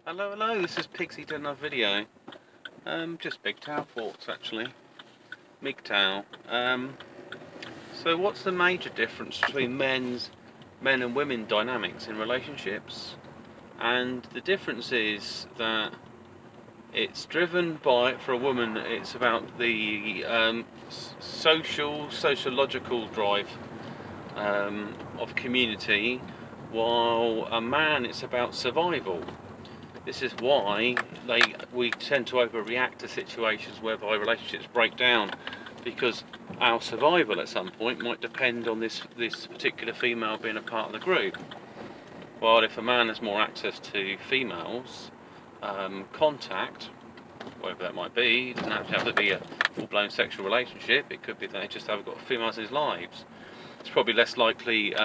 Hello, this is Pixie doing another video. Just MGTOW thoughts actually. MGTOW. So what's the major difference between men and women dynamics in relationships? And the difference is that it's driven by, for a woman, it's about the sociological drive of community, while a man, it's about survival. This is why we tend to overreact to situations whereby relationships break down, because our survival at some point might depend on this particular female being a part of the group. While if a man has more access to females, contact, whatever that might be, it doesn't have to be a full-blown sexual relationship, it could be that they just haven't got females in his lives. It's probably less likely,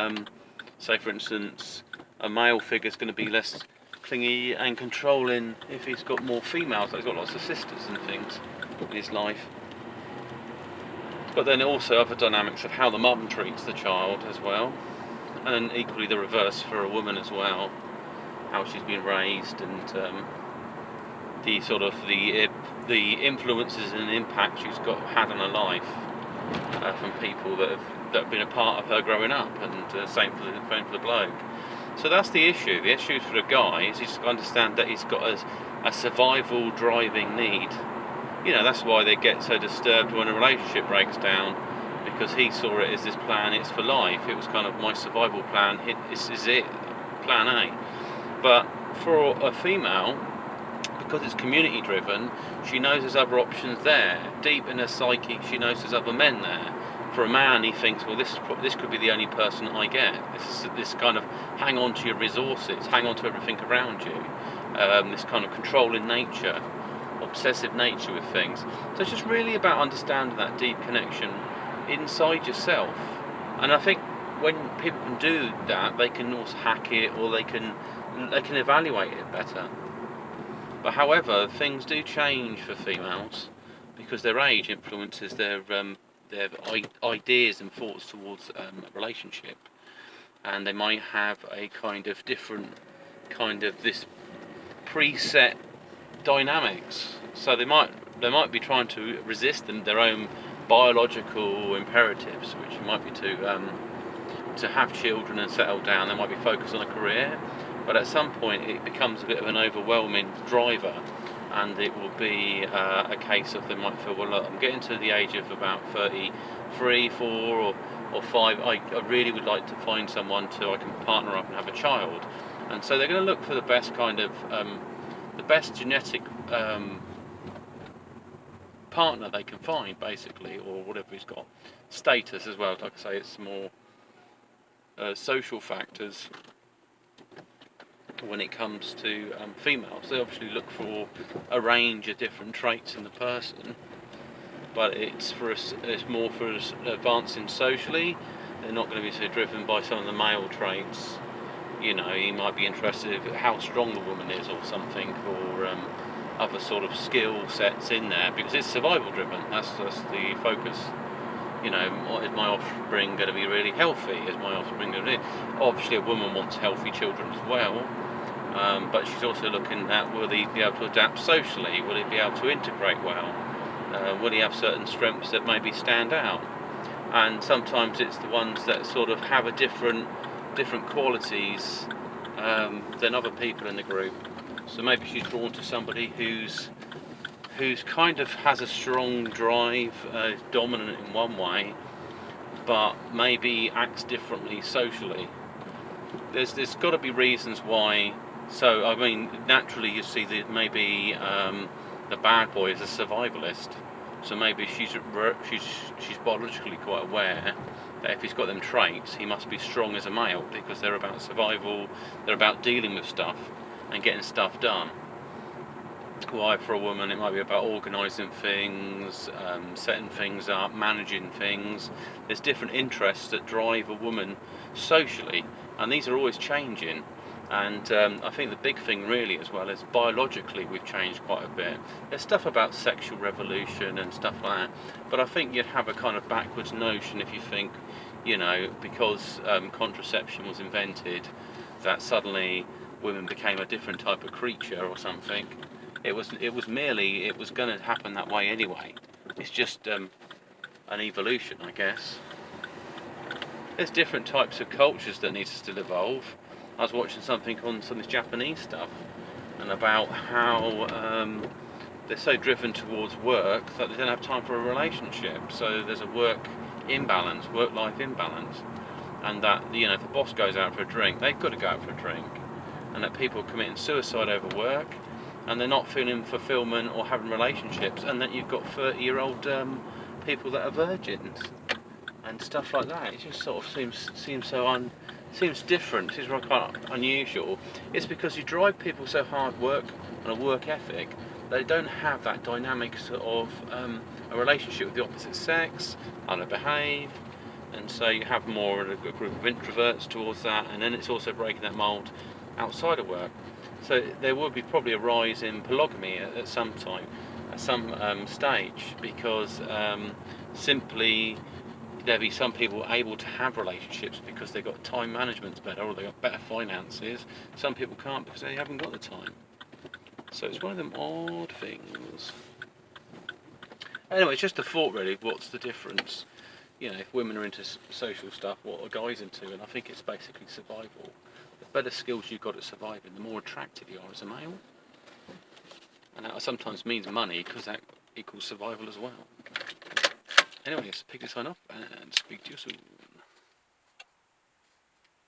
say for instance, a male figure is going to be less clingy and controlling if he's got more females, like he's got lots of sisters and things in his life. But then also other dynamics of how the mum treats the child as well, and then equally the reverse for a woman as well, how she's been raised, and the sort of the influences and impact she's had on her life from people that have been a part of her growing up, and same for the bloke. So that's the issue. The issue for the guy is he's got to understand that he's got a survival driving need. You know, that's why they get so disturbed when a relationship breaks down, because he saw it as this plan, it's for life. It was kind of my survival plan, this is it, plan A. But for a female, because it's community driven, she knows there's other options there. Deep in her psyche, she knows there's other men there. For a man, he thinks, well, this could be the only person I get. This kind of hang on to your resources, hang on to everything around you. This kind of controlling nature, obsessive nature with things. So it's just really about understanding that deep connection inside yourself. And I think when people can do that, they can also hack it, or they can evaluate it better. But however, things do change for females because their age influences their ideas and thoughts towards a relationship, and they might have a kind of different this preset dynamics. So they might be trying to resist their own biological imperatives, which might be to have children and settle down. They might be focused on a career, but at some point it becomes a bit of an overwhelming driver, and it will be a case of they might feel, well, look, I'm getting to the age of about 33, 4 or 5, I really would like to find someone I can partner up and have a child. And so they're going to look for the best kind of, the best genetic partner they can find, basically, or whatever he's got. Status as well, like I say, it's more social factors. When it comes to females, they obviously look for a range of different traits in the person, but it's more for us advancing socially. They're not going to be so driven by some of the male traits. You know, he might be interested in how strong the woman is or something, or other sort of skill sets in there, because it's survival driven. That's the focus. You know, is my offspring going to be really healthy? Is my offspring going to be... Obviously a woman wants healthy children as well. But she's also looking at, will he be able to adapt socially? Will he be able to integrate well? Will he have certain strengths that maybe stand out? And sometimes it's the ones that sort of have a different qualities than other people in the group. So maybe she's drawn to somebody who's kind of has a strong drive, dominant in one way, but maybe acts differently socially. There's got to be reasons why. So I mean, naturally you see that maybe the bad boy is a survivalist. So maybe she's biologically quite aware that if he's got them traits, he must be strong as a male, because they're about survival. They're about dealing with stuff and getting stuff done. Why for a woman it might be about organising things, setting things up, managing things. There's different interests that drive a woman socially, and these are always changing. And I think the big thing really as well is biologically we've changed quite a bit. There's stuff about sexual revolution and stuff like that, but I think you'd have a kind of backwards notion if you think, you know, because contraception was invented, that suddenly women became a different type of creature or something. It was going to happen that way anyway. It's just an evolution, I guess. There's different types of cultures that need to still evolve. I was watching something on some of this Japanese stuff, and about how they're so driven towards work that they don't have time for a relationship. So there's a work-life imbalance, and that if the boss goes out for a drink, they've got to go out for a drink, and that people are committing suicide over work, and they're not feeling fulfillment or having relationships, and that you've got 30-year-old people that are virgins and stuff like that. It just sort of seems seems different. Seems quite unusual. It's because you drive people so hard work and a work ethic. They don't have that dynamics of a relationship with the opposite sex, how they behave, and so you have more of a group of introverts towards that, and then it's also breaking that mould outside of work. So there will be probably a rise in polygamy at some time, at some stage, because simply there'll be some people able to have relationships because they've got time management's better, or they've got better finances. Some people can't because they haven't got the time. So it's one of them odd things. Anyway, it's just a thought really, what's the difference? If women are into social stuff, what are guys into? And I think it's basically survival. The better skills you've got at surviving, the more attractive you are as a male. And that sometimes means money, because that equals survival as well. Anyway, it's Pig to sign off, and speak to you soon.